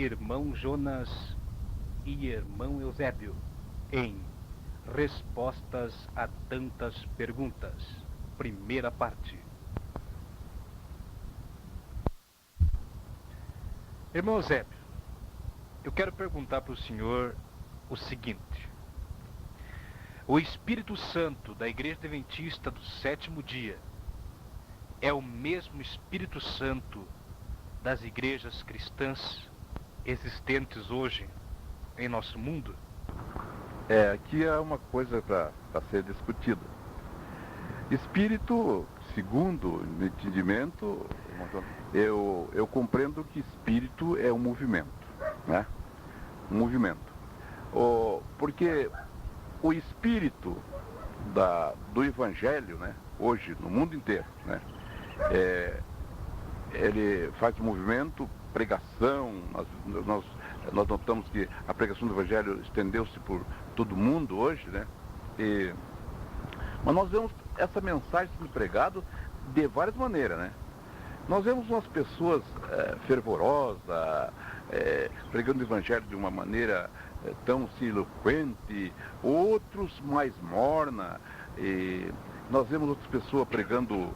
irmão Jonas e irmão Eusébio, em Respostas a Tantas Perguntas, primeira parte. Irmão Eusébio, eu quero perguntar para o senhor o seguinte: o Espírito Santo da Igreja Adventista do Sétimo Dia é o mesmo Espírito Santo das igrejas cristãs existentes hoje em nosso mundo? Aqui há uma coisa para ser discutida. Espírito, segundo o meu entendimento, eu compreendo que espírito é um movimento, né? Um movimento. Porque o espírito do Evangelho, né, hoje, no mundo inteiro, né, ele faz um movimento, pregação, nós notamos que a pregação do Evangelho estendeu-se por todo mundo hoje, né? Mas nós vemos essa mensagem sendo pregada de várias maneiras, né? Nós vemos umas pessoas fervorosas, pregando o Evangelho de uma maneira tão eloquente, outros mais morna, nós vemos outras pessoas pregando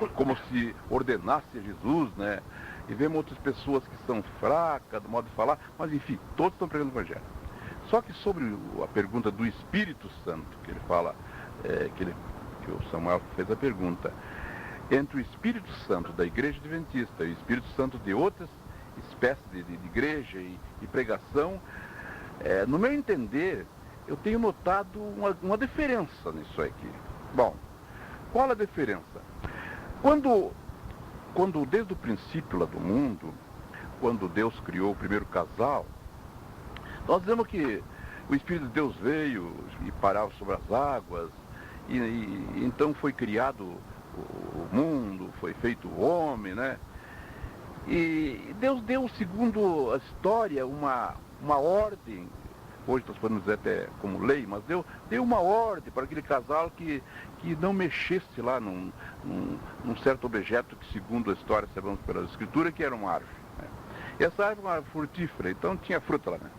como se ordenasse a Jesus, né? E vemos outras pessoas que são fracas, do modo de falar, mas enfim, todos estão pregando o Evangelho. Só que sobre a pergunta do Espírito Santo, que ele fala, que o Samuel fez a pergunta, entre o Espírito Santo da Igreja Adventista e o Espírito Santo de outras espécies de igreja e pregação, no meu entender, eu tenho notado uma diferença nisso aqui. Bom, qual a diferença? Quando desde o princípio lá do mundo, quando Deus criou o primeiro casal, nós vemos que o Espírito de Deus veio e parava sobre as águas, e então foi criado o mundo, foi feito o homem, né? E Deus deu, segundo a história, uma ordem, hoje nós podemos dizer até como lei, mas deu uma ordem para aquele casal que não mexesse lá num certo objeto que, segundo a história, sabemos pela escritura, que era uma árvore, né? E essa árvore era uma frutífera, então tinha fruta lá, né?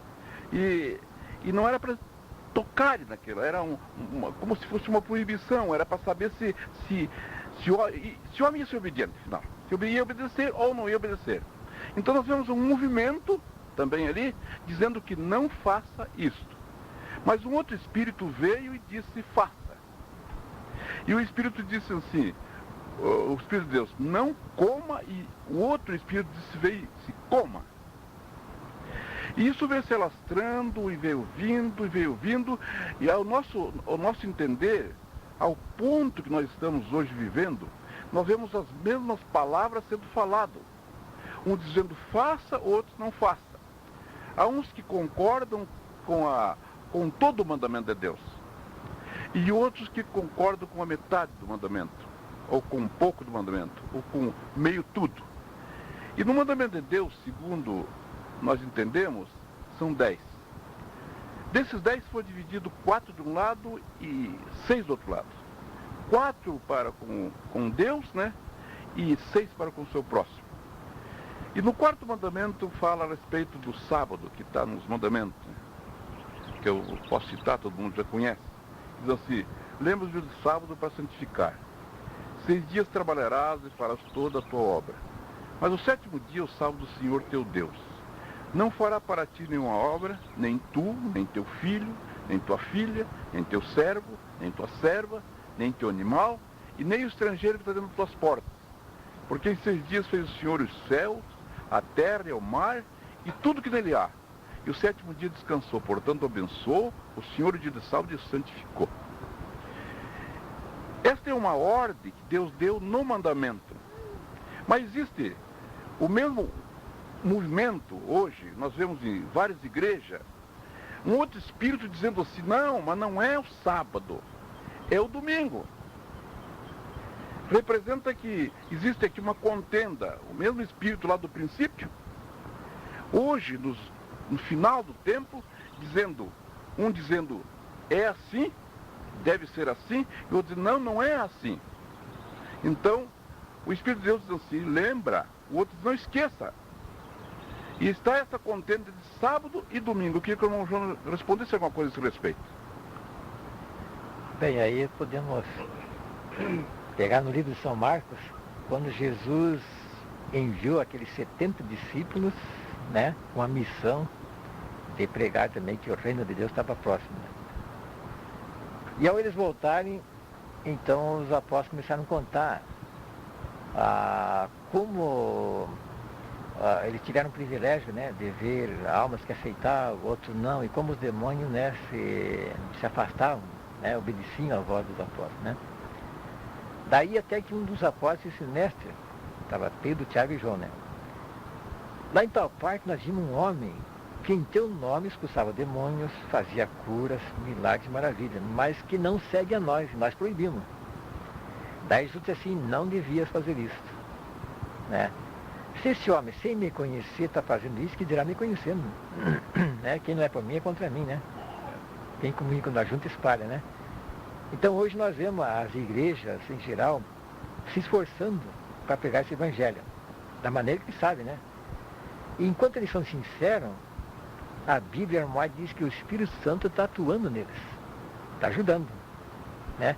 E não era para tocar naquilo, era como se fosse uma proibição, era para saber se o homem ia ser obediente, afinal, se ia obedecer ou não ia obedecer. Então nós vemos um movimento também ali, dizendo que não faça isto. Mas um outro espírito veio e disse, faça. E o espírito disse assim, o Espírito de Deus, não coma, e o outro espírito veio e disse, coma. E isso veio se alastrando, e veio vindo, e ao nosso entender, ao ponto que nós estamos hoje vivendo, nós vemos as mesmas palavras sendo faladas. Um dizendo faça, outros não faça. Há uns que concordam com todo o mandamento de Deus, e outros que concordam com a metade do mandamento, ou com um pouco do mandamento, ou com meio tudo. E no mandamento de Deus, segundo nós entendemos, são 10. Desses 10 foi dividido 4 de um lado e 6 do outro lado. 4 para com Deus, né? E 6 para com o seu próximo. E no quarto mandamento fala a respeito do sábado, que está nos mandamentos, né? Que eu posso citar, todo mundo já conhece. Diz assim, lembra-te do sábado para santificar. 6 dias trabalharás e farás toda a tua obra. Mas o 7º dia é o sábado do Senhor teu Deus. Não fará para ti nenhuma obra, nem tu, nem teu filho, nem tua filha, nem teu servo, nem tua serva, nem teu animal, e nem o estrangeiro que está dentro das tuas portas. Porque em 6 dias fez o Senhor os céus, a terra e o mar, e tudo que nele há. E o 7º dia descansou, portanto abençoou o Senhor o dia de sábado e o santificou. Esta é uma ordem que Deus deu no mandamento. Mas existe o mesmo movimento hoje, nós vemos em várias igrejas, um outro espírito dizendo assim, não, mas não é o sábado, é o domingo. Representa que existe aqui uma contenda, o mesmo espírito lá do princípio, hoje, no final do tempo, um dizendo, é assim, deve ser assim, e outro dizendo, não é assim. Então, o Espírito de Deus diz assim, lembra, o outro diz, não esqueça. E está essa contenda de sábado e domingo. Eu queria que o irmão Jonas respondesse alguma coisa a esse respeito. Bem, aí podemos pegar no livro de São Marcos, quando Jesus enviou aqueles 70 discípulos, né, com a missão de pregar também que o reino de Deus estava próximo. Né? E ao eles voltarem, então os apóstolos começaram a contar como eles tiveram o privilégio, né, de ver almas que aceitavam, outros não, e como os demônios, né, se afastavam, né, obedeciam à voz dos apóstolos. Né? Daí até que um dos apóstolos disse: mestre, estava Pedro, Tiago e João, né? Lá em tal parte nós vimos um homem que em teu nome expulsava demônios, fazia curas, milagres e maravilhas, mas que não segue a nós, e nós proibimos. Daí Jesus disse assim: não devias fazer isso. Né? Se esse homem, sem me conhecer, está fazendo isso, que dirá me conhecendo? Né? Quem não é por mim é contra mim, né? Quem comigo quando junta espalha, né? Então hoje nós vemos as igrejas, em geral, se esforçando para pregar esse evangelho, da maneira que sabem, né? E enquanto eles são sinceros, a Bíblia diz que o Espírito Santo está atuando neles, está ajudando, né?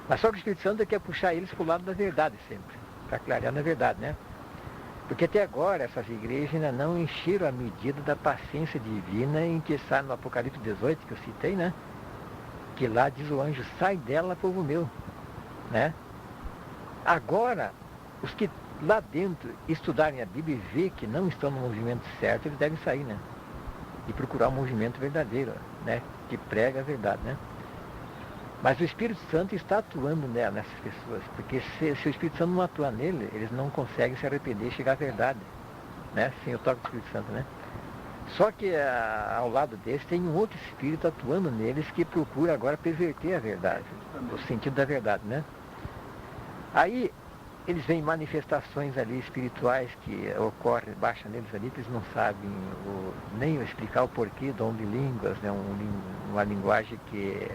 Mas só que o Espírito Santo quer puxar eles para o lado da verdade sempre, para clarear na verdade, né? Porque até agora essas igrejas ainda não encheram a medida da paciência divina em que está no Apocalipse 18, que eu citei, né? Que lá diz o anjo: sai dela, povo meu, né? Agora, os que lá dentro estudarem a Bíblia e ver que não estão no movimento certo, eles devem sair, né? E procurar um movimento verdadeiro, né? Que prega a verdade, né? Mas o Espírito Santo está atuando nessas pessoas, porque se o Espírito Santo não atuar nele, eles não conseguem se arrepender e chegar à verdade, né? Sem o toque do Espírito Santo, né? Só que ao lado deles tem um outro Espírito atuando neles que procura agora perverter a verdade, o sentido da verdade, né? Aí eles veem manifestações ali espirituais que ocorrem, baixa neles ali, que eles não sabem nem explicar o porquê, dom de línguas, né? Uma linguagem que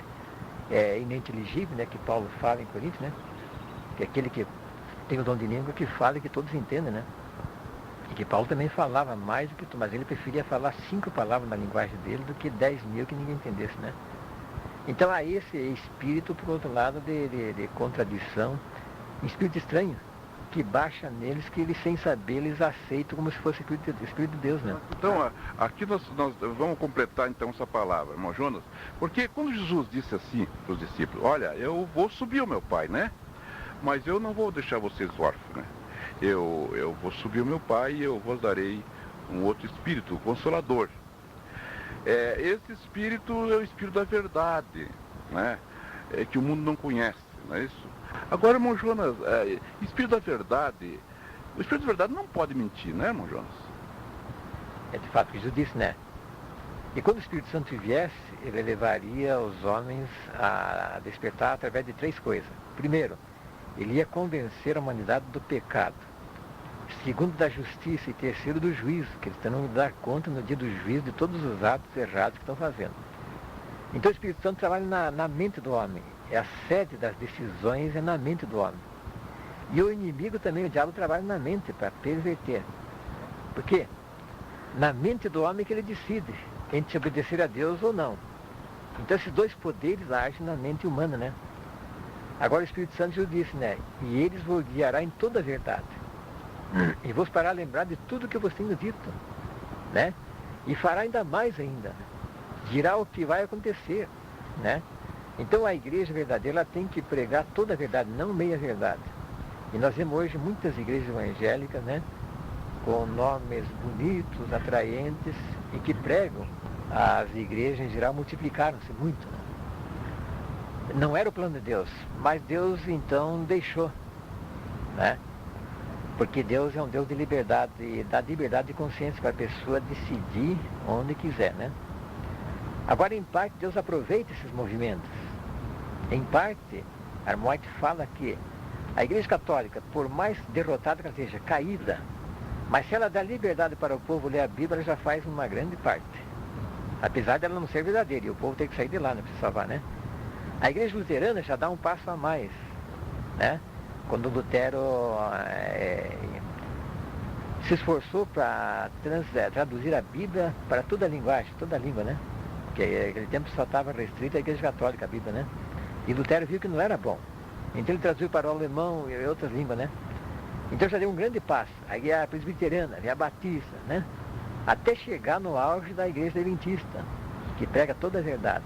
é ininteligível, né? Que Paulo fala em Coríntios, né? Que é aquele que tem o dom de língua que fala e que todos entendem, né? E que Paulo também falava mais do que tu, mas ele preferia falar 5 palavras na linguagem dele do que 10.000 que ninguém entendesse, né? Então há esse espírito, por outro lado, de contradição, um espírito estranho, que baixa neles, que eles, sem saber, eles aceitam como se fosse o Espírito de Deus, né? Então, aqui nós vamos completar então essa palavra, irmão Jonas, porque quando Jesus disse assim para os discípulos: olha, eu vou subir o meu Pai, né? Mas eu não vou deixar vocês órfãos, né? Eu vou subir o meu Pai e eu vos darei um outro Espírito, o Consolador. Esse Espírito é o Espírito da verdade, né? Que o mundo não conhece, não é isso? Agora, irmão Jonas, Espírito da verdade, o Espírito da verdade não pode mentir, né, irmão Jonas? É de fato o que Jesus disse, né? E quando o Espírito Santo viesse, ele levaria os homens a despertar através de 3 coisas. Primeiro, ele ia convencer a humanidade do pecado. Segundo, da justiça. E terceiro, do juízo, que eles terão que dar conta no dia do juízo de todos os atos errados que estão fazendo. Então o Espírito Santo trabalha na mente do homem. A sede das decisões é na mente do homem. E o inimigo também, o diabo, trabalha na mente para perverter. Por quê? Na mente do homem que ele decide entre se obedecer a Deus ou não. Então esses 2 poderes agem na mente humana, né? Agora o Espírito Santo já disse, né? E eles vos guiará em toda a verdade. E vos fará lembrar de tudo que eu vos tenho dito, né? E fará ainda mais ainda. Dirá o que vai acontecer, né? Então a igreja verdadeira, ela tem que pregar toda a verdade, não meia verdade. E nós vemos hoje muitas igrejas evangélicas, né? Com nomes bonitos, atraentes, e que pregam. As igrejas em geral multiplicaram-se muito, né? Não era o plano de Deus, mas Deus então deixou, né? Porque Deus é um Deus de liberdade, dá liberdade de consciência para a pessoa decidir onde quiser, né? Agora, em parte, Deus aproveita esses movimentos. Em parte, Armoite fala que a Igreja Católica, por mais derrotada que ela seja, caída, mas se ela dá liberdade para o povo ler a Bíblia, ela já faz uma grande parte. Apesar dela não ser verdadeira, e o povo tem que sair de lá, né, para se salvar, né? A Igreja Luterana já dá um passo a mais, né? Quando Lutero se esforçou para traduzir a Bíblia para toda a linguagem, toda a língua, né? Porque naquele tempo só estava restrita à Igreja Católica, a Bíblia, né? E Lutero viu que não era bom. Então ele traduziu para o alemão e outras línguas, né? Então já deu um grande passo. Aí a presbiteriana, a batista, né? Até chegar no auge da Igreja Adventista, que prega toda a verdade.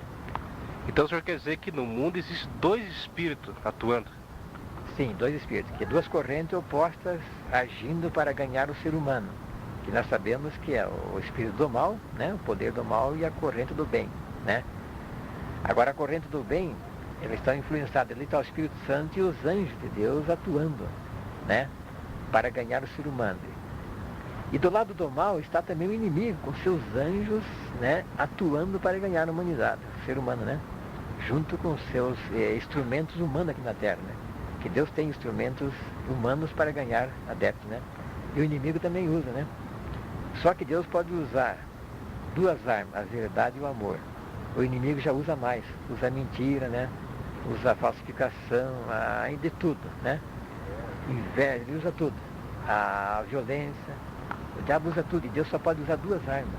Então o senhor quer dizer que no mundo existem dois espíritos atuando? Sim, dois espíritos, que duas correntes opostas agindo para ganhar o ser humano. Que nós sabemos que é o espírito do mal, né? O poder do mal e a corrente do bem, né? Agora a corrente do bem, eles estão influenciados, ali está o Espírito Santo e os anjos de Deus atuando, né? Para ganhar o ser humano. E do lado do mal está também o inimigo, com seus anjos, né? Atuando para ganhar a humanidade, o ser humano, né? Junto com seus instrumentos humanos aqui na Terra, né? Que Deus tem instrumentos humanos para ganhar adeptos, né? E o inimigo também usa, né? Só que Deus pode usar duas armas, a verdade e o amor. O inimigo já usa mais, usa a mentira, né? Usa a falsificação, de tudo, né? Inveja, ele usa tudo. A violência, o diabo usa tudo, e Deus só pode usar duas armas,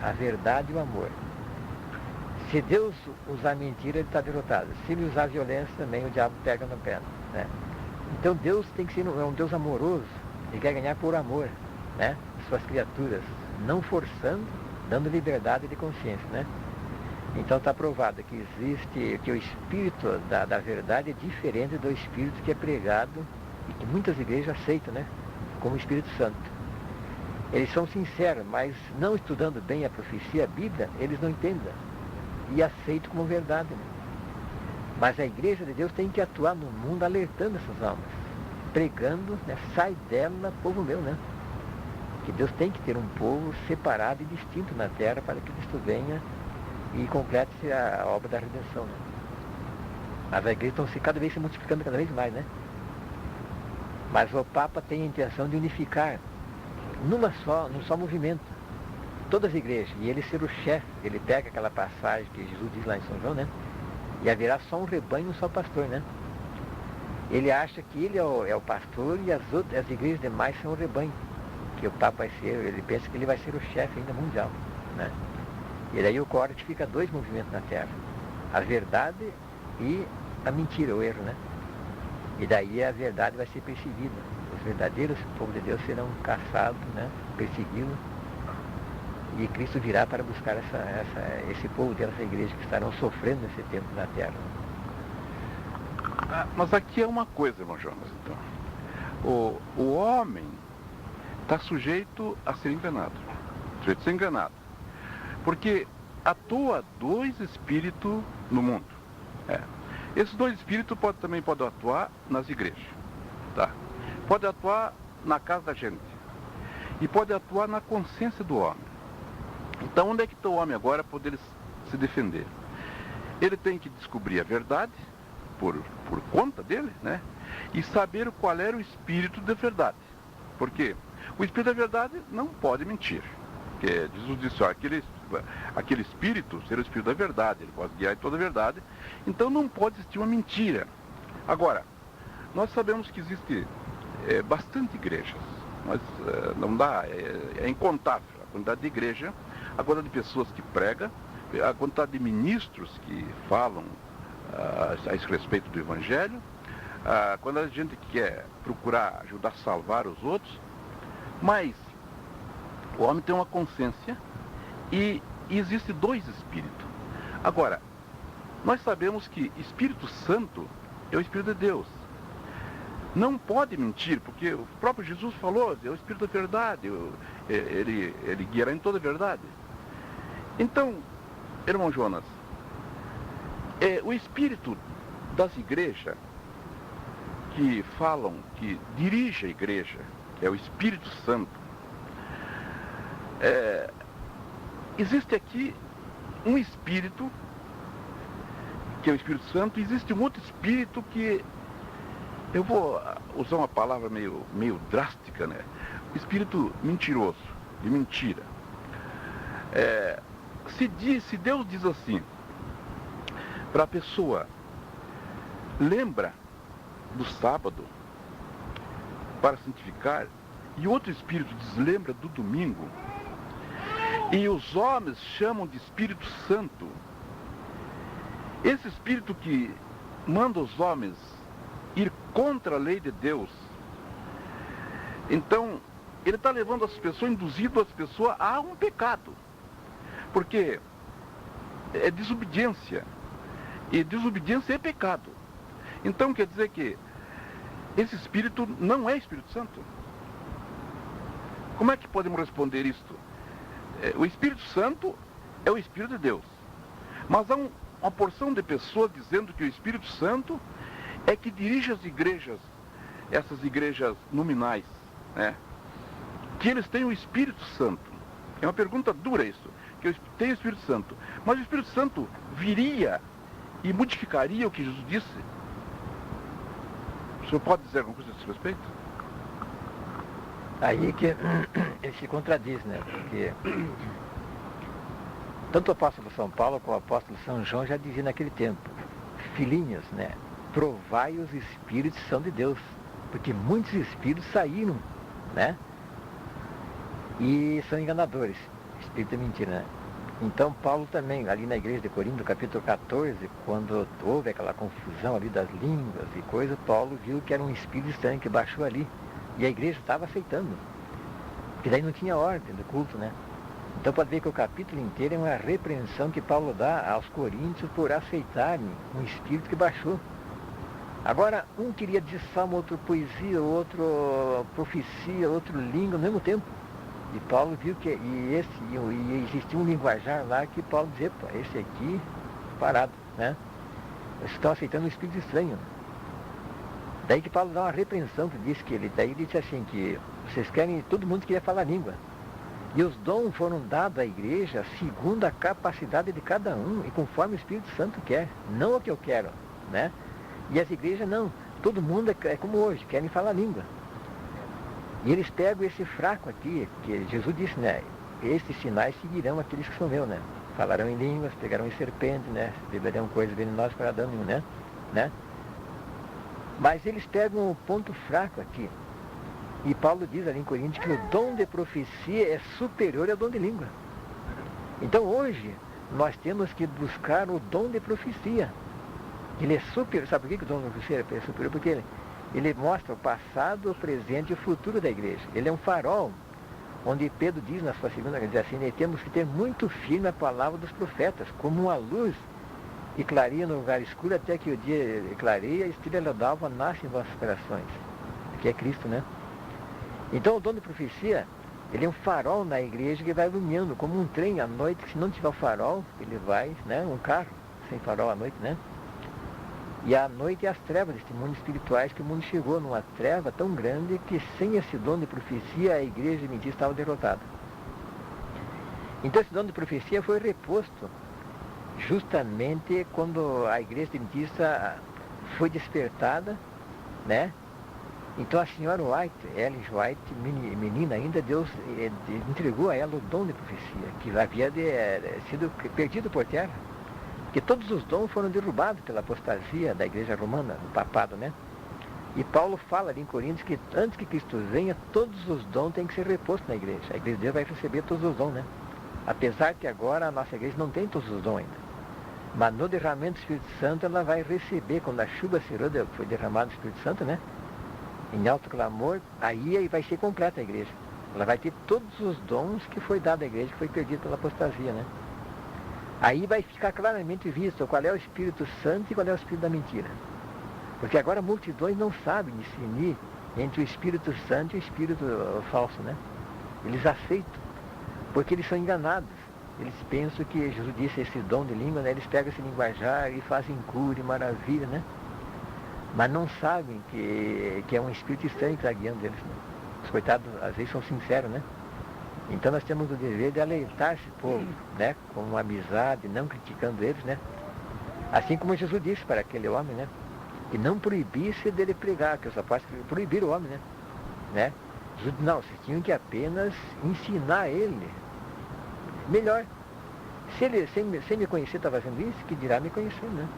a verdade e o amor. Se Deus usar a mentira, ele está derrotado. Se ele usar a violência, também o diabo pega no pé, né? Então Deus tem que ser um Deus amoroso, ele quer ganhar por amor, né? Suas criaturas, não forçando, dando liberdade de consciência, né? Então está provado que existe, que o espírito da verdade é diferente do espírito que é pregado e que muitas igrejas aceitam, né? Como o Espírito Santo. Eles são sinceros, mas não estudando bem a profecia, a Bíblia, eles não entendem e aceitam como verdade, né? Mas a igreja de Deus tem que atuar no mundo alertando essas almas, pregando, né? Sai dela, povo meu, né? Que Deus tem que ter um povo separado e distinto na terra para que Cristo venha e complete-se a obra da redenção, né? As igrejas estão cada vez se multiplicando cada vez mais, né? Mas o Papa tem a intenção de unificar num só movimento todas as igrejas, e ele ser o chefe. Ele pega aquela passagem que Jesus diz lá em São João, né? E haverá só um rebanho e um só pastor, né? Ele acha que ele é o pastor e as igrejas demais são o rebanho, que o Papa vai ser, ele pensa que ele vai ser o chefe ainda mundial, né? E daí ocorre que fica dois movimentos na Terra, a verdade e a mentira, o erro, né? E daí a verdade vai ser perseguida. Os verdadeiros povo de Deus serão caçados, né? Perseguidos. E Cristo virá para buscar esse povo dessa igreja que estarão sofrendo nesse tempo na Terra. Mas aqui é uma coisa, irmão Jonas, então. O homem está sujeito a ser enganado. Sujeito a ser enganado. Porque atua dois espíritos no mundo. Esses dois espíritos também podem atuar nas igrejas. Tá? Pode atuar na casa da gente. E pode atuar na consciência do homem. Então onde é que está o homem agora para poder se defender? Ele tem que descobrir a verdade, por conta dele, né? E saber qual era o espírito da verdade. Porque o espírito da verdade não pode mentir. Porque Jesus disse, ó, aquele espírito será o espírito da verdade, ele pode guiar em toda a verdade. Então não pode existir uma mentira. Agora, nós sabemos que existe bastante igrejas, mas não dá, é incontável a quantidade de igreja, a quantidade de pessoas que pregam, a quantidade de ministros que falam a esse respeito do Evangelho, a quantidade de gente que quer procurar ajudar a salvar os outros, mas o homem tem uma consciência e existe dois espíritos. Agora, nós sabemos que Espírito Santo é o Espírito de Deus. Não pode mentir, porque o próprio Jesus falou, é o Espírito da verdade, ele guiará em toda a verdade. Então, irmão Jonas, o Espírito das igrejas que falam, que dirige a igreja, que é o Espírito Santo, existe aqui um Espírito, que é o Espírito Santo, e existe um outro Espírito que, eu vou usar uma palavra meio drástica, né? O Espírito mentiroso, de mentira. Se Deus diz assim, para a pessoa, lembra do sábado para santificar, e outro espírito deslembra do domingo, e os homens chamam de Espírito Santo. Esse espírito que manda os homens ir contra a lei de Deus, então ele está levando as pessoas, induzindo as pessoas a um pecado, porque é desobediência, e desobediência é pecado. Então quer dizer que esse espírito não é Espírito Santo. Como é que podemos responder isto? O Espírito Santo é o Espírito de Deus, mas há uma porção de pessoas dizendo que o Espírito Santo é que dirige as igrejas, essas igrejas nominais, né? Que eles têm o Espírito Santo. É uma pergunta dura isso, que tem o Espírito Santo. Mas o Espírito Santo viria e modificaria o que Jesus disse? O senhor pode dizer alguma coisa a esse respeito? Aí que ele se contradiz, né? Porque tanto o apóstolo São Paulo como o apóstolo São João já dizia naquele tempo: filhinhos, né? Provai os espíritos são de Deus, porque muitos espíritos saíram, né? E são enganadores. Espírito é mentira, né? Então Paulo também, ali na igreja de Corinto, capítulo 14, quando houve aquela confusão ali das línguas e coisa, Paulo viu que era um espírito estranho que baixou ali. E a igreja estava aceitando. Porque daí não tinha ordem do culto, né? Então pode ver que o capítulo inteiro é uma repreensão que Paulo dá aos coríntios por aceitarem um espírito que baixou. Agora, um queria dizer salmo, outro poesia, outro profecia, outro língua ao mesmo tempo. E Paulo viu que e existia um linguajar lá que Paulo dizia: pô, esse aqui, parado, né? Eles estão aceitando um espírito estranho. Daí que Paulo dá uma repreensão, que diz que daí ele disse assim, que vocês querem, todo mundo queria falar língua. E os dons foram dados à igreja segundo a capacidade de cada um e conforme o Espírito Santo quer, não o que eu quero, né? E as igrejas não, todo mundo é como hoje, querem falar língua. E eles pegam esse fraco aqui, que Jesus disse, né? Esses sinais seguirão aqueles que são meus, né? Falarão em línguas, pegarão em serpente, né? Beberão coisas venenosas para dar nenhum, né? Mas eles pegam o ponto fraco aqui. E Paulo diz ali em Coríntios que o dom de profecia é superior ao dom de língua. Então hoje nós temos que buscar o dom de profecia. Ele é superior. Sabe por que o dom de profecia é superior? Porque ele mostra o passado, o presente e o futuro da igreja. Ele é um farol, onde Pedro diz na sua segunda, ele diz assim, né, temos que ter muito firme a palavra dos profetas, como uma luz que clareia no lugar escuro até que o dia clareia, a estrela d'alva nasce em vossos corações, que é Cristo, né? Então o dom de profecia, ele é um farol na igreja que vai iluminando, como um trem à noite, que se não tiver o farol, ele vai, né? Um carro sem farol à noite, né? E à noite é as trevas deste mundo espirituais, que o mundo chegou numa treva tão grande que sem esse dom de profecia a igreja de mentira estava derrotada. Então esse dom de profecia foi reposto justamente quando a igreja adventista foi despertada, né? Então a senhora White, Ellen White, menina ainda, Deus entregou a ela o dom de profecia, que havia sido perdido por terra. Porque todos os dons foram derrubados pela apostasia da igreja romana, do papado, né? E Paulo fala ali em Coríntios que antes que Cristo venha, todos os dons têm que ser repostos na igreja. A igreja de Deus vai receber todos os dons, né? Apesar que agora a nossa igreja não tem todos os dons ainda. Mas no derramamento do Espírito Santo ela vai receber, quando a chuva cerrou, foi derramado o Espírito Santo, né? Em alto clamor, aí vai ser completa a igreja. Ela vai ter todos os dons que foi dado à igreja, que foi perdido pela apostasia, né? Aí vai ficar claramente visto qual é o Espírito Santo e qual é o Espírito da mentira. Porque agora multidões não sabem discernir entre o Espírito Santo e o Espírito falso, né? Eles aceitam, porque eles são enganados. Eles pensam que Jesus disse esse dom de língua, né? Eles pegam esse linguajar e fazem cura e maravilha, né? Mas não sabem que é um espírito estranho que está guiando eles, né? Os coitados às vezes são sinceros, né? Então nós temos o dever de alertar esse povo, né? Com uma amizade, não criticando eles, né? Assim como Jesus disse para aquele homem, né? Que não proibisse dele pregar, que os apóstolos proibiram o homem, né? Jesus disse, não, vocês tinham que apenas ensinar ele. Melhor. Se ele sem me conhecer está fazendo isso, que dirá me conhecer, né?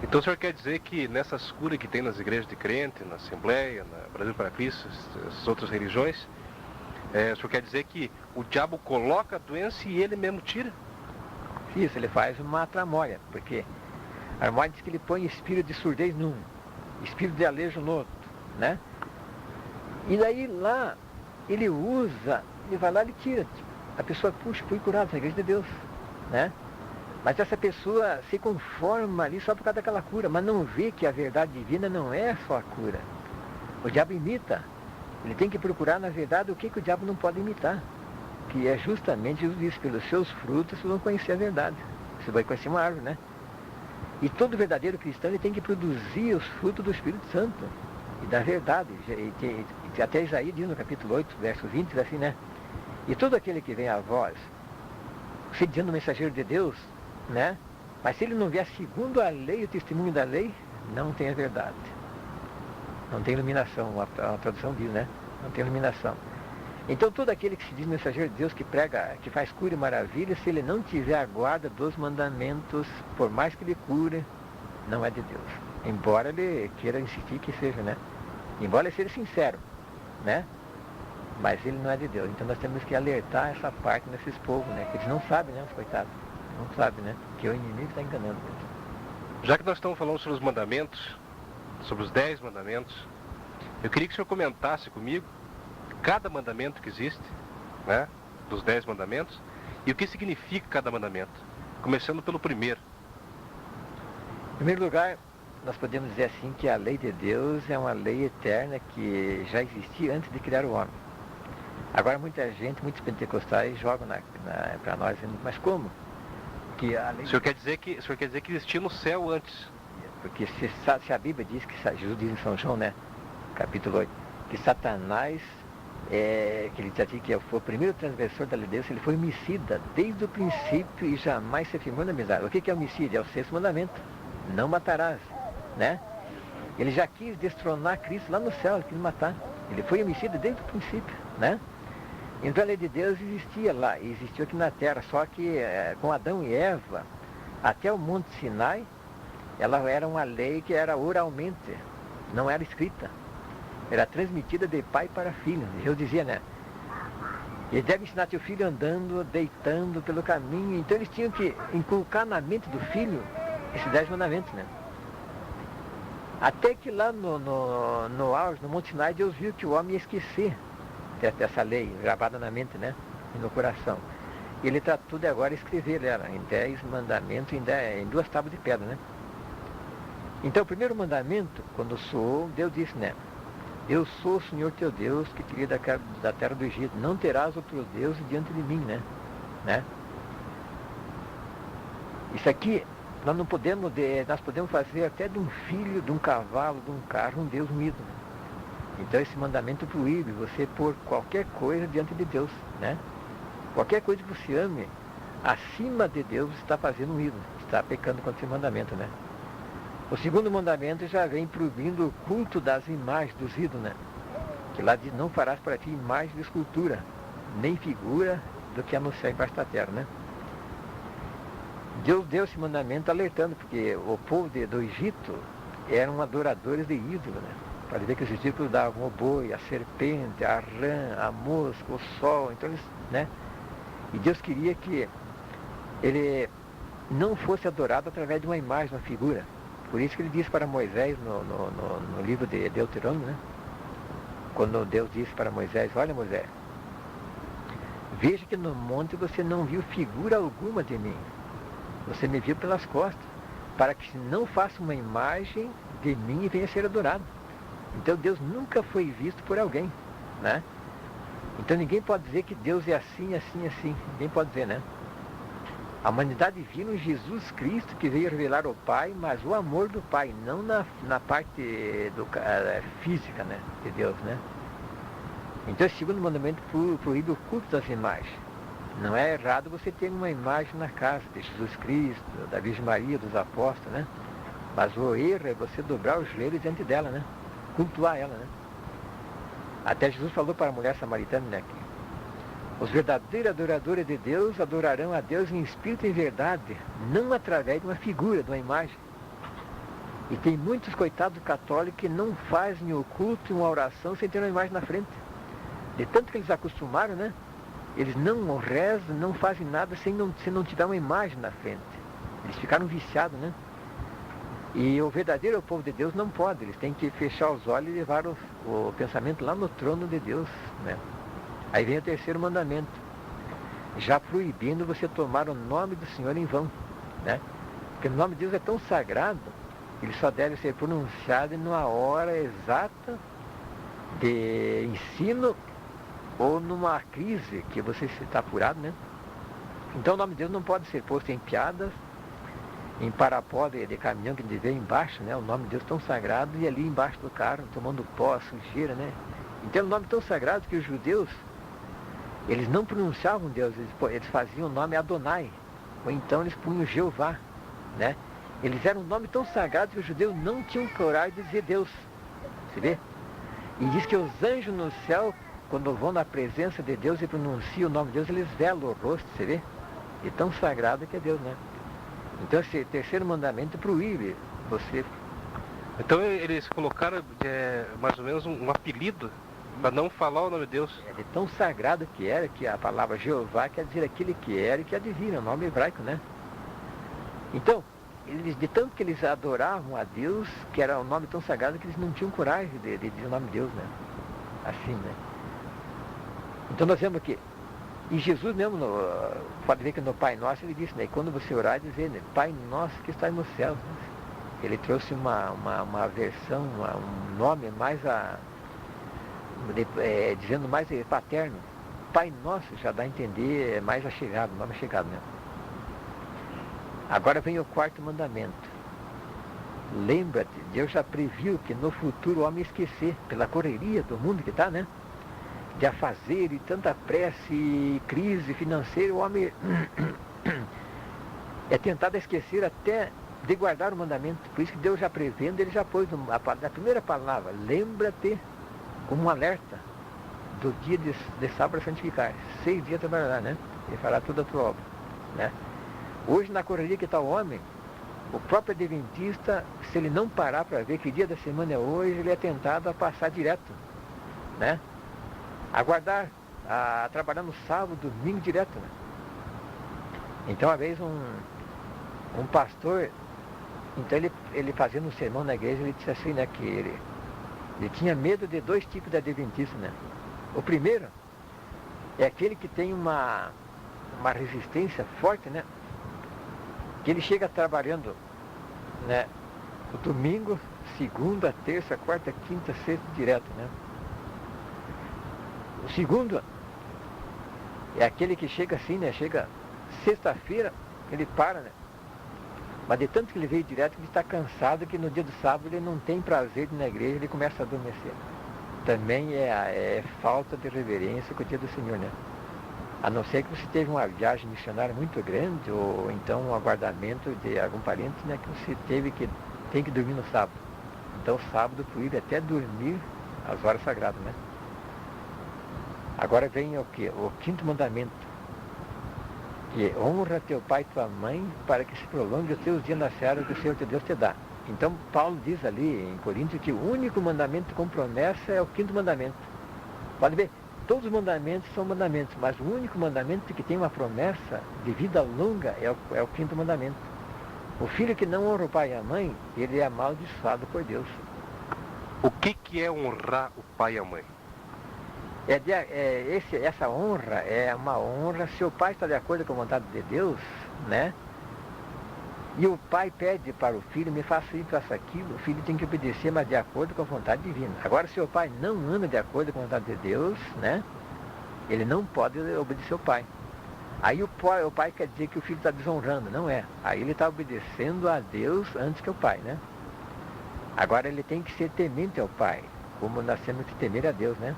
Então o senhor quer dizer que nessas curas que tem nas igrejas de crente, na Assembleia, na Brasil para Cristo, essas outras religiões, O senhor quer dizer que o diabo coloca a doença e ele mesmo tira? Isso, ele faz uma tramóia, porque a Armória diz que ele põe espírito de surdez num, espírito de alejo no outro, né? E daí lá, ele usa, ele vai lá e tira. A pessoa, puxa, fui curado na igreja de Deus, né? Mas essa pessoa se conforma ali só por causa daquela cura, mas não vê que a verdade divina não é só a cura. O diabo imita. Ele tem que procurar, na verdade, o que o diabo não pode imitar. Que é justamente Jesus disse, pelos seus frutos vocês vão conhecer a verdade. Você vai conhecer uma árvore, né? E todo verdadeiro cristão ele tem que produzir os frutos do Espírito Santo e da verdade. E até Isaías diz no capítulo 8, verso 20, diz assim, né? E todo aquele que vem a vós, você dizendo o mensageiro de Deus, né? Mas se ele não vier segundo a lei, o testemunho da lei, não tem a verdade. Não tem iluminação, a tradução diz, né? Não tem iluminação. Então todo aquele que se diz mensageiro de Deus, que prega, que faz cura e maravilha, se ele não tiver a guarda dos mandamentos, por mais que ele cure, não é de Deus. Embora ele queira insistir que seja, né? Embora ele seja sincero, né? Mas ele não é de Deus. Então nós temos que alertar essa parte nesses povos, né? Que eles não sabem, né? Os coitados. Não sabem, né? Que o inimigo está enganando eles. Já que nós estamos falando sobre os mandamentos, sobre os 10 mandamentos, eu queria que o senhor comentasse comigo cada mandamento que existe, né, dos 10 mandamentos, e o que significa cada mandamento, começando pelo primeiro. Em primeiro lugar, nós podemos dizer assim que a lei de Deus é uma lei eterna que já existia antes de criar o homem. Agora muita gente, muitos pentecostais jogam para nós, mas como? Que a lei... O senhor quer dizer que existia no céu antes? Porque se a Bíblia diz que, Jesus diz em São João, né, capítulo 8, que Satanás, que ele diz aqui que foi o primeiro transgressor da lei de Deus, ele foi homicida desde o princípio e jamais se afirmou na amizade. O que é homicídio? É o 6º mandamento, não matarás, né? Ele já quis destronar Cristo lá no céu, ele quis matar. Ele foi homicida desde o princípio, né? Então a lei de Deus existia lá, e existiu aqui na terra, só que com Adão e Eva, até o Monte Sinai, ela era uma lei que era oralmente, não era escrita. Era transmitida de pai para filho. Eu dizia, né? Ele deve ensinar teu filho andando, deitando pelo caminho. Então eles tinham que inculcar na mente do filho esses 10 mandamentos, né? Até que lá no auge, no Monte Sinai, Deus viu que o homem ia esquecer dessa lei gravada na mente, né? E no coração. E ele tratou de agora escrever ela em 10 mandamentos, em 2 tábuas de pedra, né? Então o primeiro mandamento, quando soou, Deus disse, né? Eu sou o Senhor teu Deus que te tirei da terra do Egito. Não terás outro Deus diante de mim, né? Isso aqui, nós podemos fazer até de um filho, de um cavalo, de um carro, um Deus unido. Então esse mandamento proíbe você pôr qualquer coisa diante de Deus, né? Qualquer coisa que você ame, acima de Deus, você está fazendo um ídolo, está pecando contra esse mandamento, né? O segundo mandamento já vem proibindo o culto das imagens dos ídolos, né? Que lá diz, não farás para ti imagem de escultura, nem figura do que há no céu e embaixo da terra, né? Deus deu esse mandamento alertando, porque o povo do Egito eram adoradores de ídolos, né? Para ver que os egípcios davam o boi, a serpente, a rã, a mosca, o sol, então eles, né? E Deus queria que ele não fosse adorado através de uma imagem, uma figura. Por isso que ele disse para Moisés no livro de Deuteronômio, né? Quando Deus disse para Moisés, olha Moisés, veja que no monte você não viu figura alguma de mim. Você me viu pelas costas, para que não faça uma imagem de mim e venha ser adorado. Então Deus nunca foi visto por alguém, né? Então ninguém pode dizer que Deus é assim, assim, assim. Ninguém pode dizer, né? A humanidade viu em Jesus Cristo que veio revelar o Pai, mas o amor do Pai, não na parte física, né, de Deus, né? Então esse segundo mandamento proíbe o culto das imagens. Não é errado você ter uma imagem na casa de Jesus Cristo, da Virgem Maria, dos apóstolos, né? Mas o erro é você dobrar os joelhos diante dela, né? Cultuar ela, né? Até Jesus falou para a mulher samaritana, né? Os verdadeiros adoradores de Deus adorarão a Deus em espírito e em verdade, não através de uma figura, de uma imagem. E tem muitos coitados católicos que não fazem o culto e uma oração sem ter uma imagem na frente. De tanto que eles acostumaram, né? Eles não rezam, não fazem nada se não tiver uma imagem na frente. Eles ficaram viciados, né? E o verdadeiro povo de Deus não pode. Eles têm que fechar os olhos e levar o pensamento lá no trono de Deus, né? Aí vem o terceiro mandamento, já proibindo você tomar o nome do Senhor em vão, né? Porque o nome de Deus é tão sagrado, ele só deve ser pronunciado numa hora exata de ensino ou numa crise que você está apurado, né? Então o nome de Deus não pode ser posto em piadas, em parapó de caminhão que vê embaixo, né? O nome de Deus tão sagrado, e ali embaixo do carro, tomando pó, sujeira, né? Então é um nome tão sagrado que os judeus, eles não pronunciavam Deus, eles faziam o nome Adonai, ou então eles punham Jeová, né? Eles eram um nome tão sagrado que os judeus não tinham coragem de dizer Deus, você vê? E diz que os anjos no céu, quando vão na presença de Deus e pronunciam o nome de Deus, eles velam o rosto, você vê? E tão sagrado que é Deus, né? Então esse terceiro mandamento proíbe você. Então eles colocaram mais ou menos um apelido para não falar o nome de Deus. É de tão sagrado que era, que a palavra Jeová quer dizer aquele que era e que adivina, o nome hebraico, né? Então, de tanto que eles adoravam a Deus, que era um nome tão sagrado que eles não tinham coragem de dizer o nome de Deus, né? Assim, né? Então nós vemos que, e Jesus mesmo, pode ver que no Pai Nosso ele disse, né? Quando você orar, dizer, né? Pai Nosso que está no céu. Né? Ele trouxe uma versão, um nome mais dizendo mais paterno. Pai Nosso já dá a entender, é mais achegado, nome achegado mesmo. Agora vem o quarto mandamento. Lembra-te, Deus já previu que no futuro o homem esquecer, pela correria do mundo que está, né? De afazer e tanta pressa e crise financeira, o homem é tentado a esquecer até de guardar o mandamento. Por isso que Deus já prevendo, ele já pôs a primeira palavra, lembra-te, como um alerta do dia de sábado a santificar. 6 dias trabalhará, né? Ele fará toda a tua obra, né? Hoje, na correria que está o homem, o próprio adventista, se ele não parar para ver que dia da semana é hoje, ele é tentado a passar direto, né? Aguardar, a trabalhar no sábado, domingo direto, né? Então, uma vez um pastor, então ele fazendo um sermão na igreja, ele disse assim, né, que ele tinha medo de 2 tipos de adventistas, né? O primeiro é aquele que tem uma resistência forte, né? Que ele chega trabalhando, né, o domingo, segunda, terça, quarta, quinta, sexta, direto, né? O segundo é aquele que chega assim, né? Chega sexta-feira, ele para, né? Mas de tanto que ele veio direto, ele está cansado, que no dia do sábado ele não tem prazer de ir na igreja, ele começa a adormecer. Também é falta de reverência com o dia do Senhor, né? A não ser que você teve uma viagem missionária muito grande, ou então um aguardamento de algum parente, né? Que você tem que dormir no sábado. Então o sábado proíbe até dormir as horas sagradas, né? Agora vem o quê? O quinto mandamento, que é, honra teu pai e tua mãe para que se prolongue os teus dias na seara que o Senhor teu Deus te dá. Então Paulo diz ali em Coríntios que o único mandamento com promessa é o quinto mandamento. Pode ver, todos os mandamentos são mandamentos, mas o único mandamento que tem uma promessa de vida longa é o quinto mandamento. O filho que não honra o pai e a mãe, ele é amaldiçoado por Deus. O que é honrar o pai e a mãe? Essa honra é uma honra se o pai está de acordo com a vontade de Deus, né? E o pai pede para o filho, me faça isso, faça aquilo, o filho tem que obedecer, mas de acordo com a vontade divina. Agora, se o pai não anda de acordo com a vontade de Deus, né? Ele não pode obedecer o pai. Aí o pai quer dizer que o filho está desonrando, não é. Aí ele está obedecendo a Deus antes que o pai, né? Agora ele tem que ser temente ao pai, como nós temos que temer a Deus, né?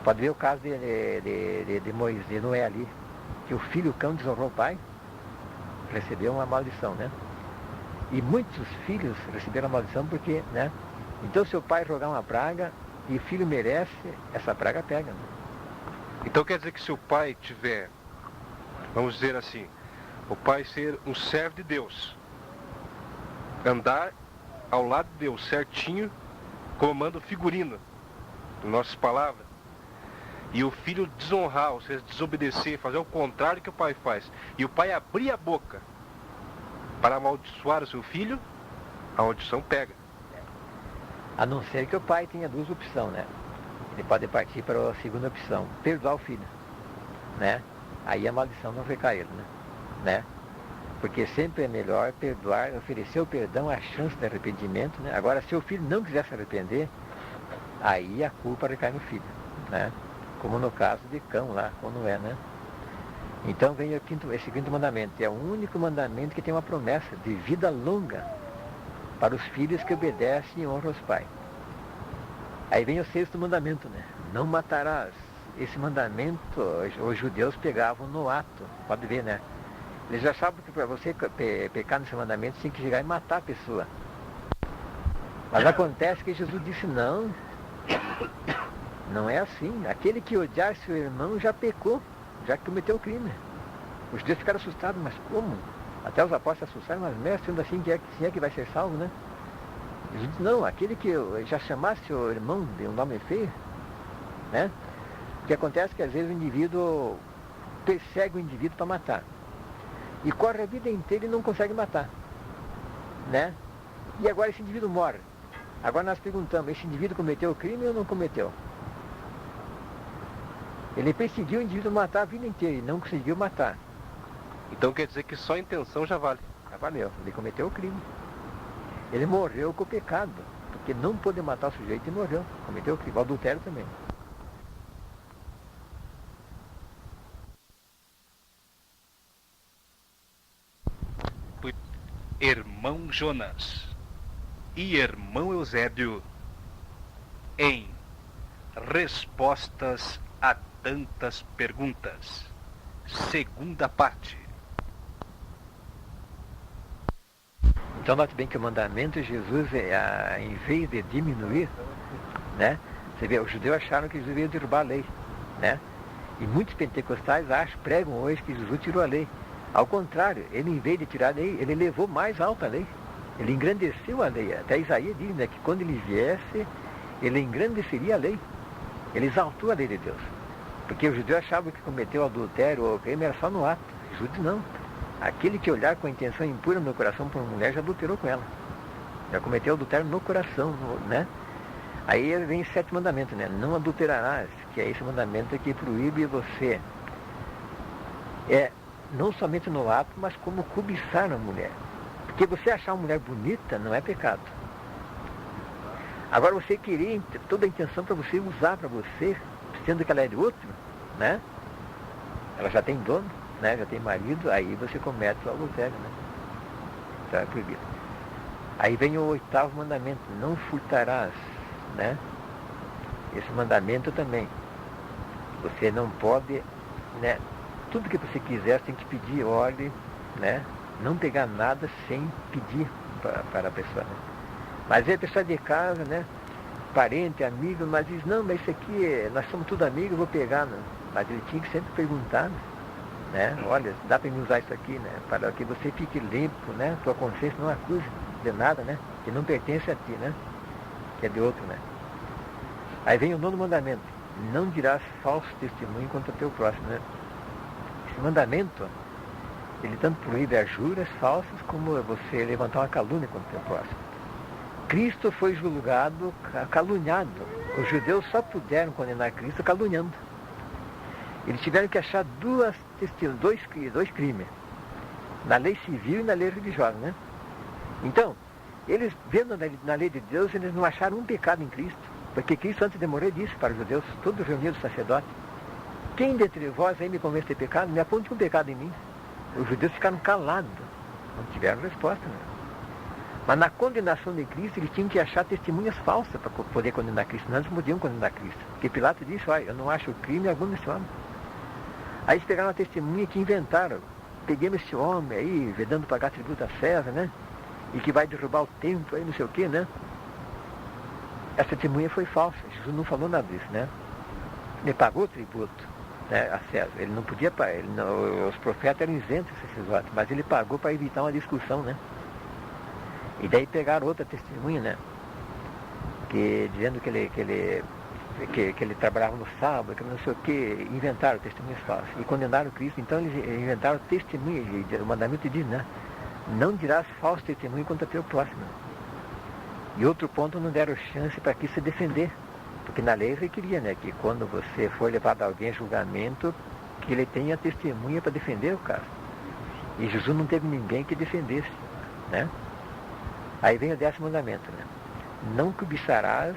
Pode ver o caso de Moisés, de Noé ali, que o filho cão desonrou o pai, recebeu uma maldição, né? E muitos filhos receberam a maldição porque, né? Então se o pai rogar uma praga e o filho merece, essa praga pega, né? Então quer dizer que se o pai tiver, vamos dizer assim, o pai ser um servo de Deus, andar ao lado de Deus certinho, como manda o figurino, em nossas palavras, e o filho desonrar, ou seja, desobedecer, fazer o contrário que o pai faz, e o pai abrir a boca para amaldiçoar o seu filho, a maldição pega. A não ser que o pai tenha duas opções, né? Ele pode partir para a segunda opção, perdoar o filho, né? Aí a maldição não vai cair, né? Porque sempre é melhor perdoar, oferecer o perdão, a chance de arrependimento, né? Agora, se o filho não quiser se arrepender, aí a culpa recai no filho, né? Como no caso de Cão lá, com Noé, né? Então vem esse quinto mandamento, é o único mandamento que tem uma promessa de vida longa para os filhos que obedecem e honram os pais. Aí vem o sexto mandamento, né? Não matarás. Esse mandamento os judeus pegavam no ato, pode ver, né? Eles já sabem que para você pecar nesse mandamento, você tem que chegar e matar a pessoa. Mas acontece que Jesus disse, não é assim. Aquele que odiar seu irmão já pecou, já cometeu o crime. Os judeus ficaram assustados, mas como? Até os apóstolos se assustaram, mas mestre, sendo assim, quem é que vai ser salvo, né? Jesus disse, não, aquele que já chamasse seu irmão de um nome feio, né? O que acontece é que às vezes o indivíduo persegue o indivíduo para matar. E corre a vida inteira e não consegue matar, né? E agora esse indivíduo morre. Agora nós perguntamos, esse indivíduo cometeu o crime ou não cometeu? Ele perseguiu o indivíduo matar a vida inteira e não conseguiu matar. Então quer dizer que só a intenção já vale. Já valeu, ele cometeu o crime. Ele morreu com o pecado, porque não pôde matar o sujeito e morreu. Cometeu o crime, o adultério também. Irmão Jonas e irmão Eusébio em Respostas a Tantas Perguntas, segunda parte. Então note bem que o mandamento de Jesus, em vez de diminuir, né? Você vê, os judeus acharam que Jesus ia derrubar a lei, né? E muitos pentecostais pregam hoje que Jesus tirou a lei. Ao contrário, ele em vez de tirar a lei, ele levou mais alta a lei. Ele engrandeceu a lei. Até Isaías diz, né, que quando ele viesse, ele engrandeceria a lei. Ele exaltou a lei de Deus. Porque os judeus achavam que cometeu adultério ou crime era só no ato. Jesus diz, não. Aquele que olhar com a intenção impura no coração por uma mulher já adulterou com ela. Já cometeu adultério no coração, né? Aí vem o sétimo mandamento, né? Não adulterarás, que é esse mandamento que proíbe você. Não somente no ato, mas como cobiçar a mulher. Porque você achar uma mulher bonita não é pecado. Agora você querer toda a intenção para você usar para você, sendo que ela é de outro, né? Ela já tem dono, né? Já tem marido, aí você comete o adultério, né? Então é proibido. Aí vem o oitavo mandamento, não furtarás, né? Esse mandamento também. Você não pode, né? Tudo que você quiser, você tem que pedir ordem, né? Não pegar nada sem pedir para a pessoa, né? Mas aí a pessoa de casa, né? Parente, amigo, mas diz, não, mas isso aqui, nós somos tudo amigos, eu vou pegar, né? Mas ele tinha que sempre perguntar, né? Olha, dá para me usar isso aqui, né? Para que você fique limpo, né? Tua consciência não acuse de nada, né? Que não pertence a ti, né? Que é de outro, né? Aí vem o nono mandamento, não dirás falso testemunho contra o teu próximo, né? Esse mandamento, ele tanto proíbe as juras falsas como você levantar uma calúnia contra o teu próximo. Cristo foi julgado, caluniado. Os judeus só puderam condenar Cristo caluniando. Eles tiveram que achar dois crimes, na lei civil e na lei religiosa, né? Então, eles, vendo na lei de Deus, eles não acharam um pecado em Cristo, porque Cristo, antes de morrer, disse para os judeus, todos reunidos sacerdotes, quem dentre vós aí me convence de pecado, me aponte um pecado em mim. Os judeus ficaram calados, não tiveram resposta, né? Mas na condenação de Cristo, eles tinham que achar testemunhas falsas para poder condenar Cristo. Não, eles não podiam condenar Cristo. Porque Pilato disse, olha, eu não acho crime algum nesse homem. Aí eles pegaram uma testemunha que inventaram. Peguemos esse homem aí, vedando pagar tributo a César, né? E que vai derrubar o templo aí, não sei o quê, né? Essa testemunha foi falsa. Jesus não falou nada disso, né? Ele pagou o tributo, né, a César. Ele não podia pagar. Os profetas eram isentos de sacerdote, mas ele pagou para evitar uma discussão, né? E daí pegaram outra testemunha, né? Que, dizendo que ele que ele trabalhava no sábado, que não sei o que, inventaram testemunhas falsas. E condenaram Cristo, então eles inventaram testemunha. O mandamento diz, né? Não dirás falso testemunho contra teu próximo. E outro ponto, não deram chance para Cristo se defender. Porque na lei ele queria, né? Que quando você for levado alguém a julgamento, que ele tenha testemunha para defender o caso. E Jesus não teve ninguém que defendesse, né? Aí vem o 10º mandamento, né? Não cobiçarás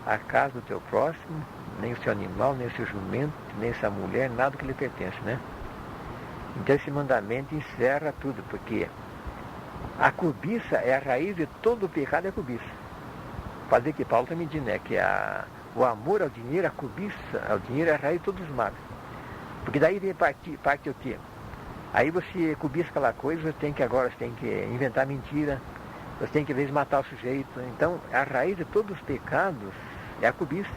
a casa do teu próximo, nem o seu animal, nem o seu jumento, nem essa mulher, nada que lhe pertence, né? Então esse mandamento encerra tudo, porque a cobiça é a raiz de todo o pecado, é a cobiça. Fazer que Paulo também diz, né? Que o amor ao dinheiro, a cobiça ao dinheiro é a raiz de todos os males. Porque daí vem parte o quê? Aí você cobiça aquela coisa, você tem que inventar mentira, você tem que, às vezes, matar o sujeito. Então, a raiz de todos os pecados é a cobiça.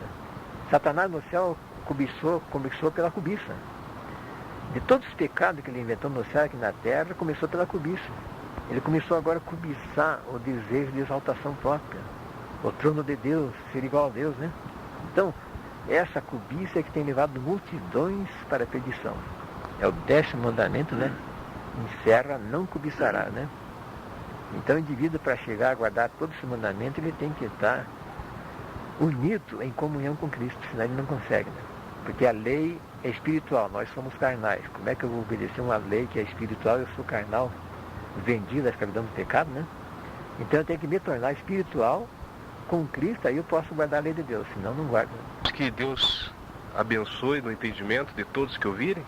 Satanás no céu começou pela cobiça. De todos os pecados que ele inventou no céu aqui na terra, começou pela cobiça. Ele começou agora a cobiçar o desejo de exaltação própria. O trono de Deus, ser igual a Deus, né? Então, essa cobiça é que tem levado multidões para a perdição. É o 10º mandamento, né? Encerra, não cobiçará, né? Então o indivíduo, para chegar a guardar todo esse mandamento, ele tem que estar unido em comunhão com Cristo, senão ele não consegue, né? Porque a lei é espiritual, nós somos carnais. Como é que eu vou obedecer uma lei que é espiritual e eu sou carnal, vendido à escravidão do pecado, né? Então eu tenho que me tornar espiritual com Cristo, aí eu posso guardar a lei de Deus, senão não guardo. Que Deus abençoe no entendimento de todos que ouvirem,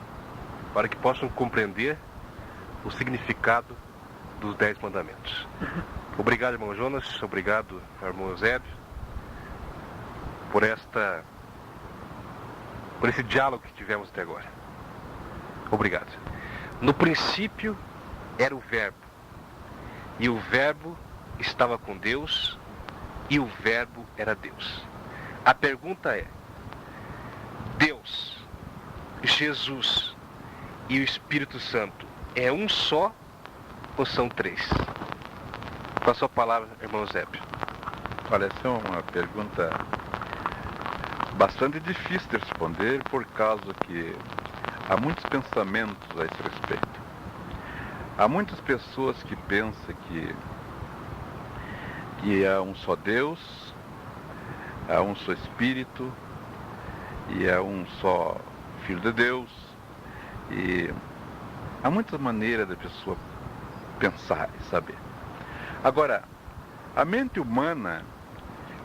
para que possam compreender o significado dos 10 mandamentos. Obrigado, irmão Jonas, obrigado, irmão Eusébio, por esse diálogo que tivemos até agora. Obrigado. No princípio era o Verbo, e o Verbo estava com Deus, e o Verbo era Deus. A pergunta é: Deus, Jesus e o Espírito Santo é um só ou são 3? Com a sua palavra, irmão Eusébio. Olha, essa é uma pergunta bastante difícil de responder, por causa que há muitos pensamentos a esse respeito. Há muitas pessoas que pensam que há um só Deus, há um só Espírito, e há um só Filho de Deus. E há muitas maneiras da pessoa pensar e saber. Agora, a mente humana,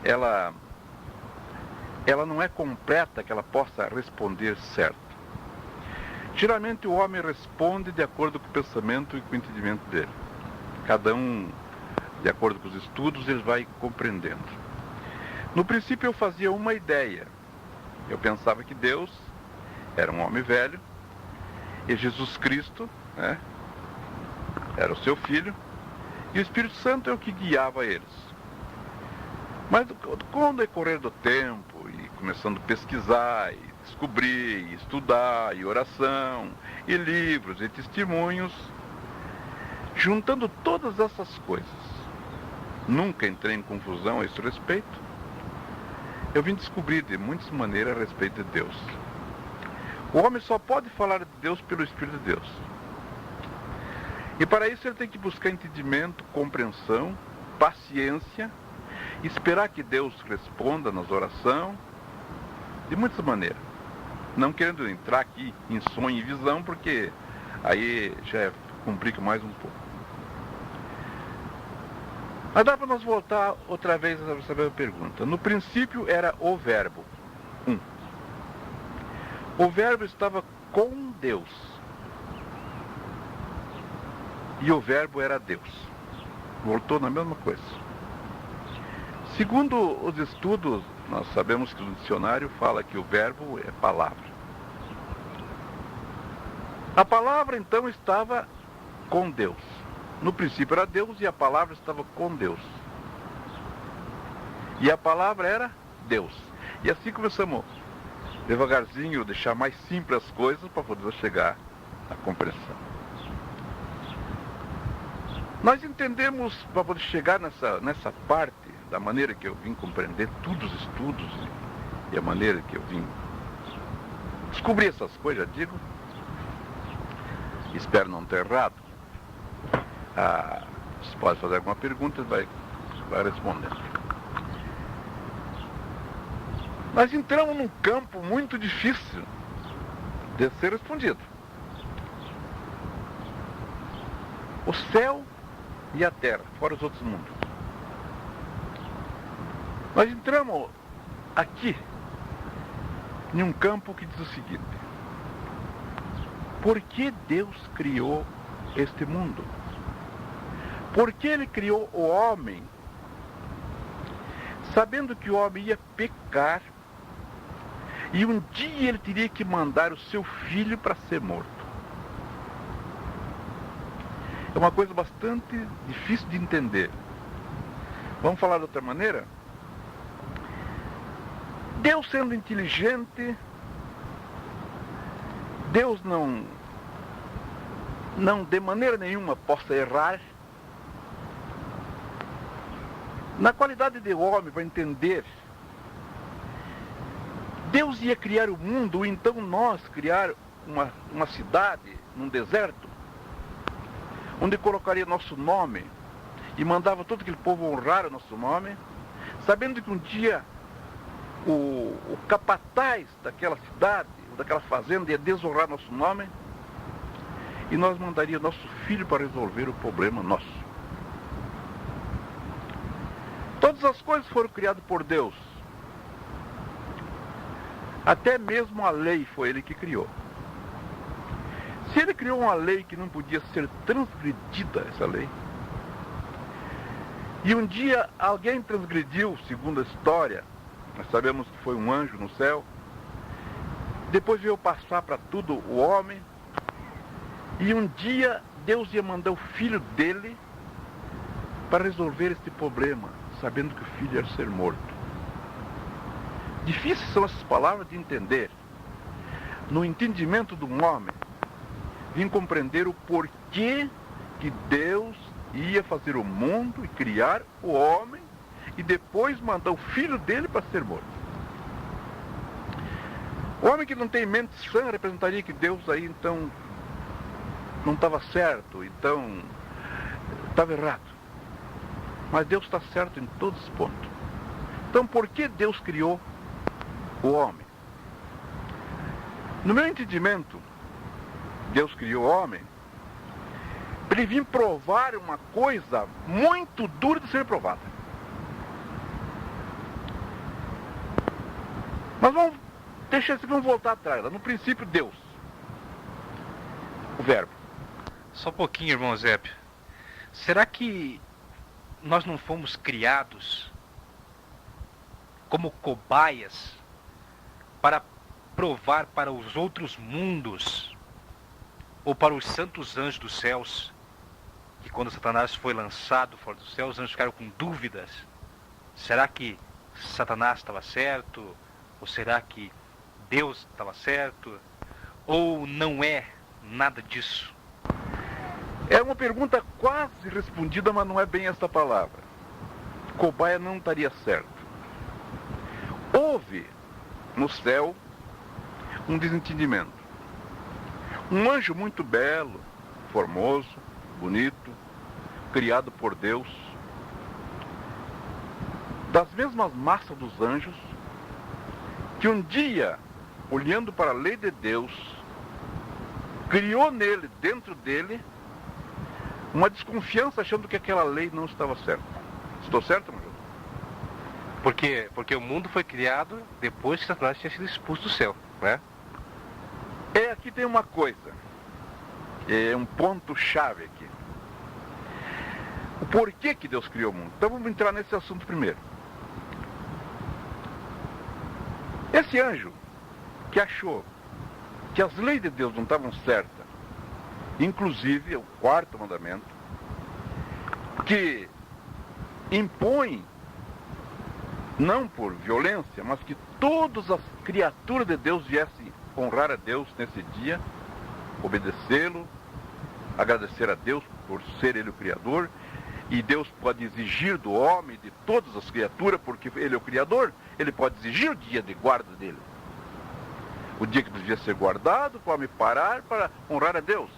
ela não é completa que ela possa responder certo. Geralmente o homem responde de acordo com o pensamento e com o entendimento dele. Cada um, de acordo com os estudos, ele vai compreendendo. No princípio eu fazia uma ideia. Eu pensava que Deus era um homem velho e Jesus Cristo, né, era o seu filho, e o Espírito Santo é o que guiava eles. Mas com o decorrer do tempo, e começando a pesquisar, e descobrir, e estudar, e oração, e livros, e testemunhos, juntando todas essas coisas, nunca entrei em confusão a esse respeito, eu vim descobrir de muitas maneiras a respeito de Deus. O homem só pode falar de Deus pelo Espírito de Deus. E para isso ele tem que buscar entendimento, compreensão, paciência, esperar que Deus responda nas orações, de muitas maneiras. Não querendo entrar aqui em sonho e visão, porque aí já complica mais um pouco. Mas dá para nós voltar outra vez a saber a pergunta. No princípio era o Verbo. O Verbo estava com Deus. E o Verbo era Deus. Voltou na mesma coisa. Segundo os estudos, nós sabemos que o dicionário fala que o Verbo é palavra. A palavra então estava com Deus. No princípio era Deus e a palavra estava com Deus. E a palavra era Deus. E assim começamos devagarzinho, deixar mais simples as coisas para poder chegar à compreensão. Nós entendemos, para poder chegar nessa parte, da maneira que eu vim compreender todos os estudos e a maneira que eu vim descobrir essas coisas, digo, espero não ter errado. Se pode fazer alguma pergunta, vai respondendo. Nós entramos num campo muito difícil de ser respondido. O céu e a terra, fora os outros mundos. Nós entramos aqui em um campo que diz o seguinte: por que Deus criou este mundo? Por que Ele criou o homem, sabendo que o homem ia pecar e um dia Ele teria que mandar o seu filho para ser morto? É uma coisa bastante difícil de entender. Vamos falar de outra maneira? Deus, sendo inteligente, Deus não de maneira nenhuma possa errar. Na qualidade de homem, para entender, Deus ia criar o mundo, ou então nós criar uma cidade num deserto, onde colocaria nosso nome e mandava todo aquele povo honrar o nosso nome, sabendo que um dia o capataz daquela cidade, ou daquela fazenda, ia desonrar nosso nome, e nós mandaria nosso filho para resolver o problema nosso. Todas as coisas foram criadas por Deus. Até mesmo a lei foi Ele que criou. Se Ele criou uma lei que não podia ser transgredida, essa lei, e um dia alguém transgrediu, segundo a história, nós sabemos que foi um anjo no céu, depois veio passar para tudo o homem, e um dia Deus ia mandar o filho dele para resolver este problema, sabendo que o filho ia ser morto. Difíceis são essas palavras de entender. No entendimento do homem, vim compreender o porquê que Deus ia fazer o mundo e criar o homem e depois mandar o filho dele para ser morto. O homem que não tem mente sã representaria que Deus aí então não estava certo, então estava errado. Mas Deus está certo em todos os pontos. Então por que Deus criou o homem? No meu entendimento, Deus criou o homem para ele vir provar uma coisa muito dura de ser provada. Mas vamos voltar atrás. No princípio, Deus. O verbo. Só um pouquinho, irmão Zébio. Será que nós não fomos criados como cobaias para provar para os outros mundos ou para os santos anjos dos céus, que quando Satanás foi lançado fora dos céus, os anjos ficaram com dúvidas? Será que Satanás estava certo? Ou será que Deus estava certo? Ou não é nada disso? É uma pergunta quase respondida, mas não é bem essa palavra. Cobaia não estaria certo. Houve no céu um desentendimento. Um anjo muito belo, formoso, bonito, criado por Deus, das mesmas massas dos anjos, que um dia, olhando para a lei de Deus, criou nele, dentro dele, uma desconfiança achando que aquela lei não estava certa. Estou certo, meu irmão? Porque o mundo foi criado depois que Satanás tinha sido expulso do céu, né? Aqui tem uma coisa, é um ponto-chave aqui. O porquê que Deus criou o mundo. Então vamos entrar nesse assunto primeiro. Esse anjo que achou que as leis de Deus não estavam certas, inclusive o quarto mandamento, que impõe, não por violência, mas que todas as criaturas de Deus viessem honrar a Deus nesse dia, obedecê-lo, agradecer a Deus por ser Ele o Criador, E Deus pode exigir do homem, de todas as criaturas, porque ele é o Criador, ele pode exigir o dia de guarda dele. O dia que devia ser guardado, para o homem parar para honrar a Deus.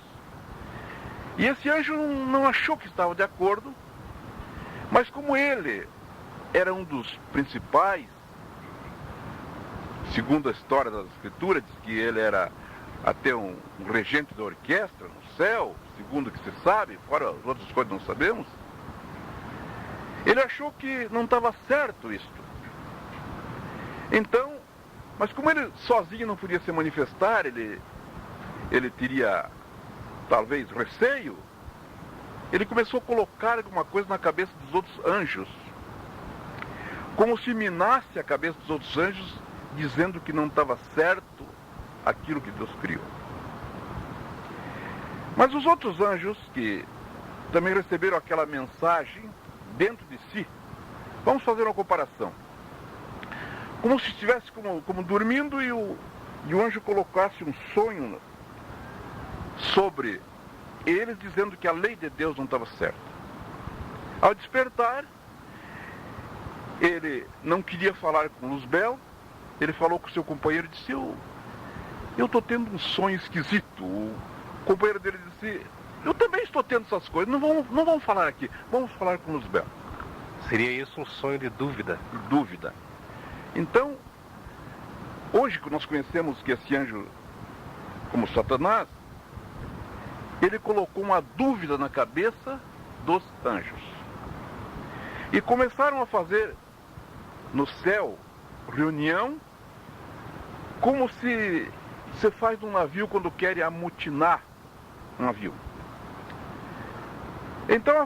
E esse anjo não achou que estava de acordo, mas como ele era um dos principais, segundo a história das Escrituras, diz que ele era até um regente da orquestra no céu, segundo o que se sabe, fora as outras coisas não sabemos, ele achou que não estava certo isto. Então, mas como ele sozinho não podia se manifestar, ele teria talvez receio, ele começou a colocar alguma coisa na cabeça dos outros anjos, como se minasse a cabeça dos outros anjos, dizendo que não estava certo aquilo que Deus criou. Mas os outros anjos, que também receberam aquela mensagem dentro de si, vamos fazer uma comparação. Como se estivesse como dormindo e o anjo colocasse um sonho sobre eles, dizendo que a lei de Deus não estava certa. Ao despertar, ele não queria falar com Luzbel, ele falou com o seu companheiro e disse, eu estou tendo um sonho esquisito. O companheiro dele disse, eu também estou tendo essas coisas, não vamos falar aqui, vamos falar com Luzbel. Seria isso um sonho de dúvida? Dúvida. Então, hoje que nós conhecemos que esse anjo, como Satanás, ele colocou uma dúvida na cabeça dos anjos. E começaram a fazer no céu reunião, como se faz num navio quando querem amutinar um navio. Então